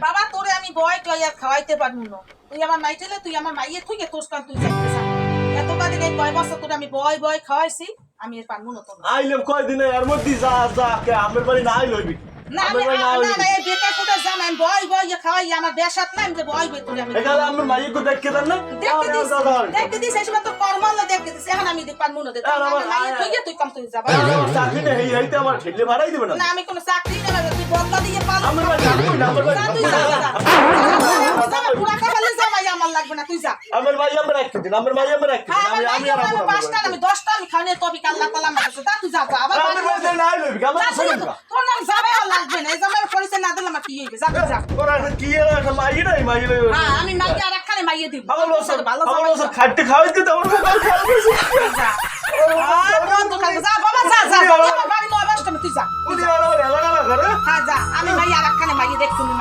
বাবা তোরে আমি বয় তুই আর খাওয়াইতে পারবো না তুই আমার মাইটেলে তুই আমার মাইয়ে তুই তোর কান তুই যাইতে যা এত কাদিন এই কয় বছর তোরে আমি বয় বয় খাওয়াইছি আমি আর পারবো না তোর আইলাম কয়দিনে এর মধ্যে যা যা কে আমার বাড়ি না আইল হইবি না আমি না এই বেটা কোটা জাম আমি বয় বয় খাওয়াই আমার বেশাত না আমি যে বয় বয় তোরে আমি এখানে আমার মাইকে দেখতে দেন না দেখতে দিস এই সময় তো কর্মল দেখতে দিস এখন আমি পারবো না দেখতে আমার মাইয়ে তুই কম তুই যাবা চাকরি না এই হইতে আমার ঠেলে মারাই দিবে না না আমি কোনো চাকরি না তুই বদলা দিয়ে পাল আমার বাড়ি যাবো না আমার বাড়ি তুই যা পুরা কাপালে জামাই আমার লাগবে না তুই যা আমার ভাই আমরা রাখতে দিন আমার ভাই আমরা রাখতে দিন আমি আর আমি 5টা আমি 10টা আমি খাওয়ানে তবে আল্লাহ তাআলা আমার কাছে তা তুই যা আবার আমার ভাই না আইল হইবি আমার শুনুন তোর নাম যাবে লাগবে না এই জামাই পরিচয় না দিলে আমার কি হইবে যা যা তোরা কি এর একটা মাই নাই মাই হ্যাঁ আমি মাইকে আর একখানে মাইয়ে দিব ভালো ভালো খাইতে খাওয়াইতে তো আমার যা যা বাবা যা যা বাড়ি 9 বাজতে তুই যা উনি আর এলাকা করে হ্যাঁ যা আমি মাইয়া আর একখানে মাইয়ে দেখতুনি